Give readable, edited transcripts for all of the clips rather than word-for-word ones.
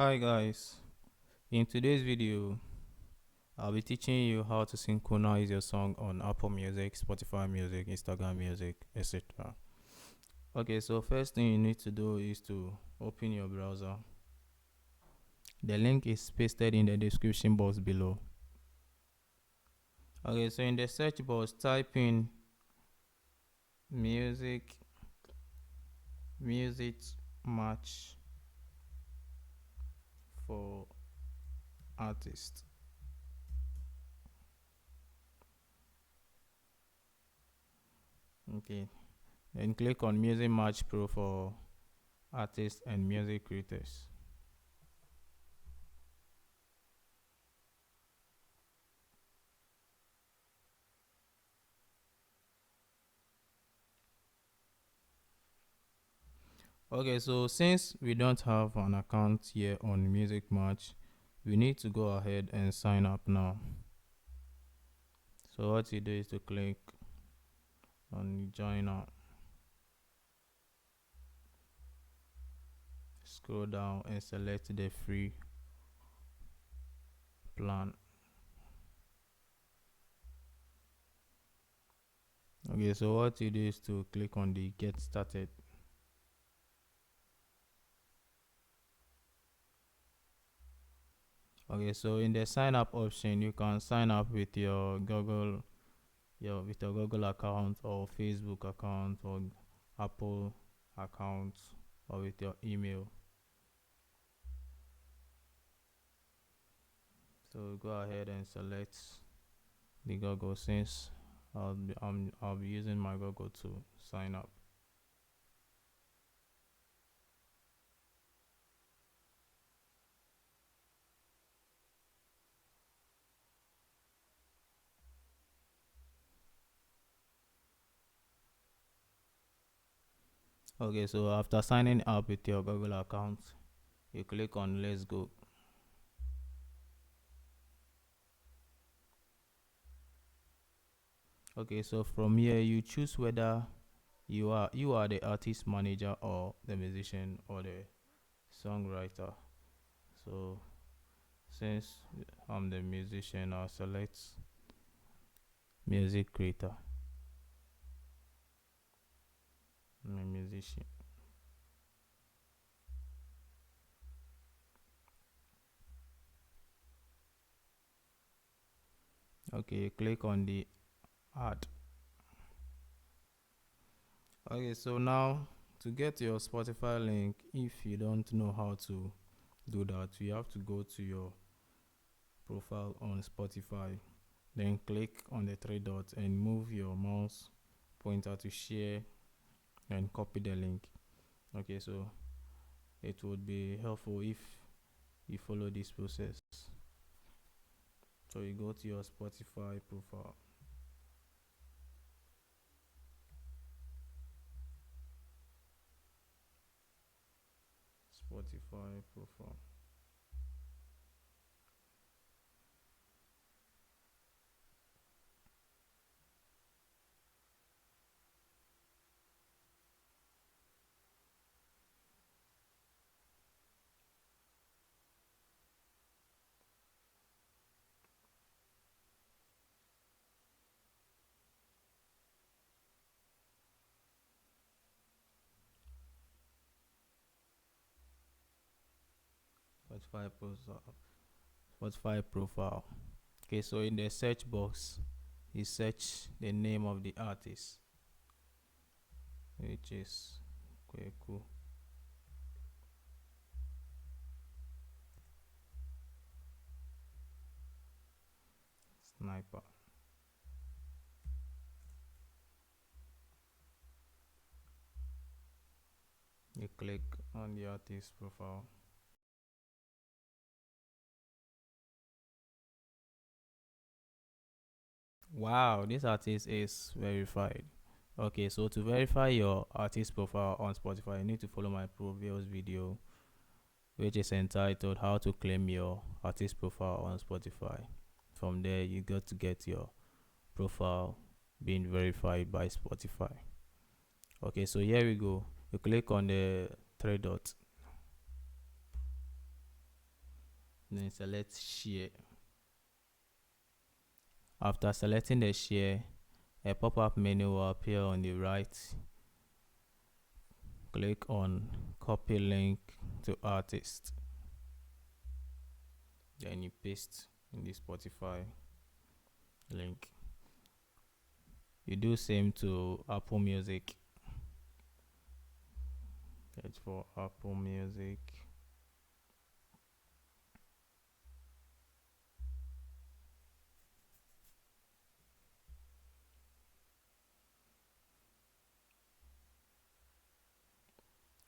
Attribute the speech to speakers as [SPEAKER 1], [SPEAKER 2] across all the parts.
[SPEAKER 1] Hi guys, in today's video I'll be teaching you how to synchronize your song on Apple Music, Spotify Music, Instagram Music, etc. Okay, so first thing you need to do is to open your browser. The link is pasted in the description box below. Okay, so in the search box type in music match for artist. Okay, then click on Music Match Pro for artists and music creators. Okay, so since we don't have an account here on Music Match, we need to go ahead and sign up now. So what you do is to click on join now. Scroll down and select the free plan. Okay, so what you do is to click on the get started. Okay, so in the sign up option, you can sign up with your Google account or Facebook account or Apple account or with your email. So go ahead and select the Google since I'll be using my Google to sign up. Okay, so after signing up with your Google account, you click on let's go. Okay, so from here you choose whether you are the artist manager or the musician or the songwriter. So since I'm the musician, I'll select music creator. I'm a musician. Okay, click on the add. Okay, so now to get your Spotify link, if you don't know how to do that, you have to go to your profile on Spotify, then click on the three dots and move your mouse pointer to share and copy the link. Okay, so it would be helpful if you follow this process. So you go to your Spotify profile. Spotify profile. Spotify profile. Spotify profile. Okay, so in the search box, you search the name of the artist, which is Kweku Sniper. You click on the artist profile. Wow, this artist is verified. Okay, so to verify your artist profile on Spotify, you need to follow my previous video, which is entitled How to Claim Your Artist Profile on Spotify. From there, you got to get your profile being verified by Spotify. Okay, so here we go. You click on the three dots. Then select share. After selecting the share, a pop-up menu will appear on the right. Click on copy link to artist. Then you paste in the Spotify link. You do same to Apple Music. Search for Apple Music.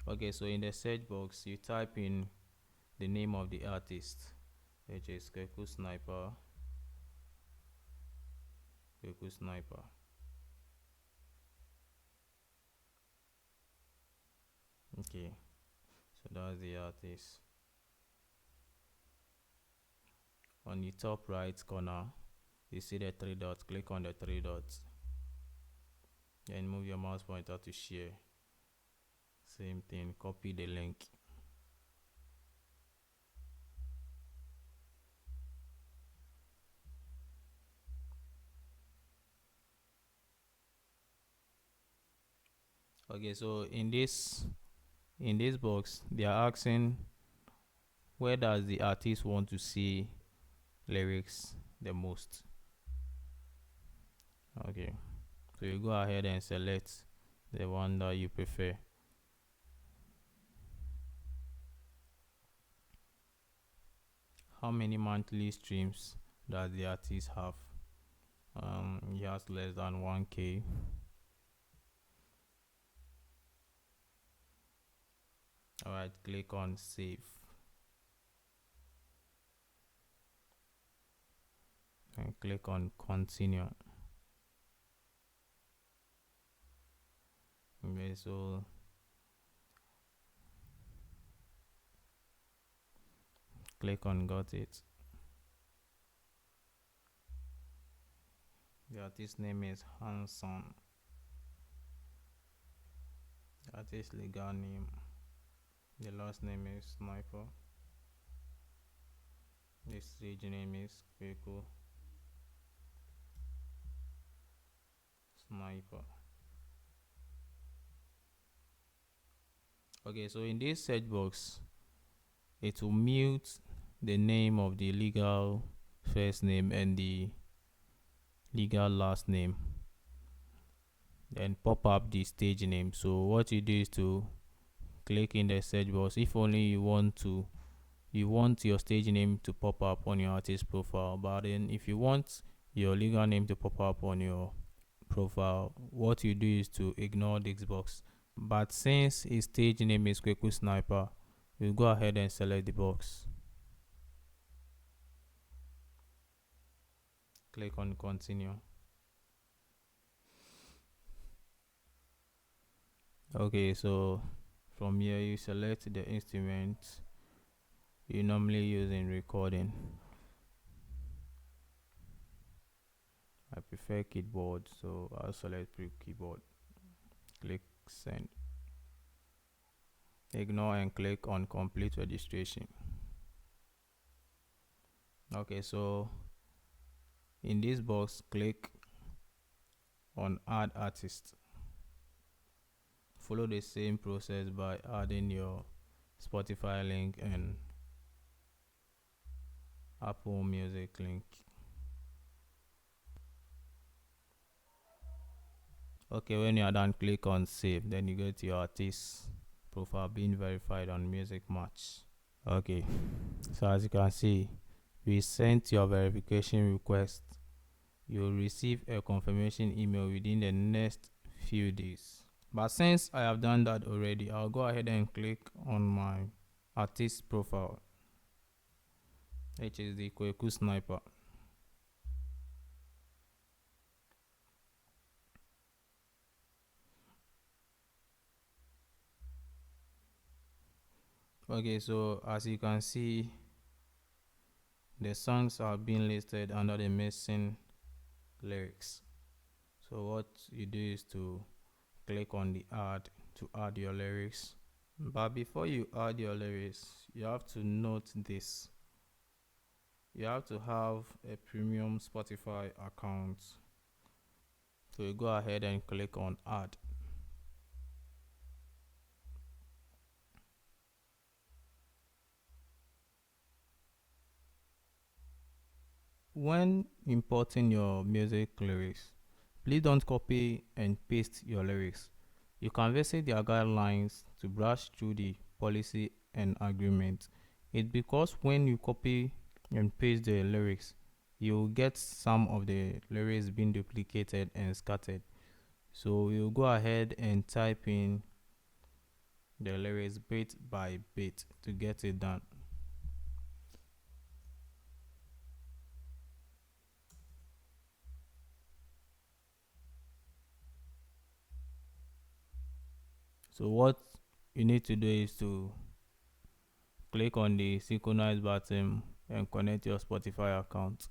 [SPEAKER 1] Okay, so in the search box, you type in the name of the artist, which is Kweku Sniper. Kweku Sniper. Okay, so that's the artist. On the top right corner, you see the three dots. Click on the three dots. Then move your mouse pointer to share. Same thing, copy the link. Okay, so in this box, they are asking where does the artist want to see lyrics the most. Okay, so you go ahead and select the one that you prefer. How many monthly streams does the artist have? He has less than 1K. Alright, click on save and click on continue. Okay, so click on got it. The artist name is Hanson. The artist legal name. The last name is Sniper. The stage name is Kweku Sniper. Okay, so in this search box, it will mute the name of the legal first name and the legal last name, then pop up the stage name. So what you do is to click in the search box if only you want your stage name to pop up on your artist profile. But then if you want your legal name to pop up on your profile, what you do is to ignore this box. But since his stage name is Kweku Sniper, you go ahead and select the box. Click on continue. Okay, so from here you select the instrument you normally use in recording. I prefer keyboard, so I'll select keyboard. Click send. Ignore and click on complete registration. Okay, so in this box, click on add artist. Follow the same process by adding your Spotify link and Apple Music link. Okay, when you are done, click on save. Then you go to your artist profile being verified on Music Match. Okay, so as you can see, we sent your verification request. You'll receive a confirmation email within the next few days. But since I have done that already, I'll go ahead and click on my artist profile, which is the Kweku Sniper. Okay, so as you can see, the songs are being listed under the missing lyrics. So what you do is to click on the add to add your lyrics. But before you add your lyrics, you have to note this. you have to have a premium Spotify account. So you go ahead and click on add. When importing your music lyrics, please don't copy and paste your lyrics. You can visit their guidelines to brush through the policy and agreement. It's because when you copy and paste the lyrics, you'll get some of the lyrics being duplicated and scattered. So you go ahead and type in the lyrics bit by bit to get it done. So what you need to do is to click on the Synchronize button and connect your Spotify account.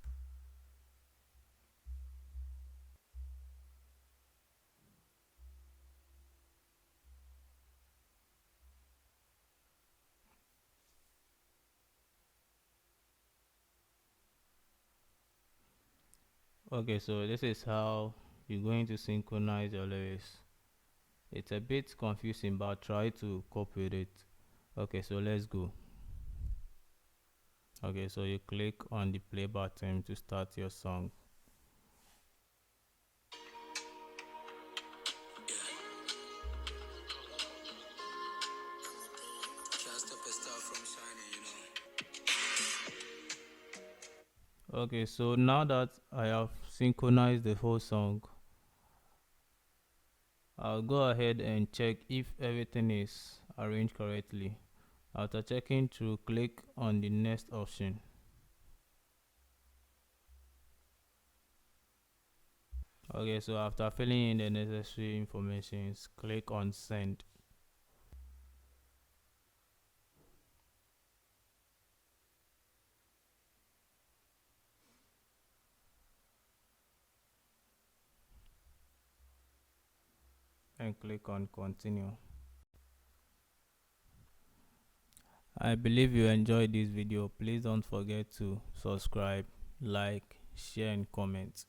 [SPEAKER 1] Okay, so this is how you're going to synchronize your lyrics. It's a bit confusing, but try to cope with it. Okay, so let's go. Okay, so you click on the play button to start your song. Okay, so now that I have synchronized the whole song, I'll go ahead and check if everything is arranged correctly. After checking through, click on the next option. Okay, so after filling in the necessary information, click on send. And click on continue. I believe you enjoyed this video. Please don't forget to subscribe, like, share and comment.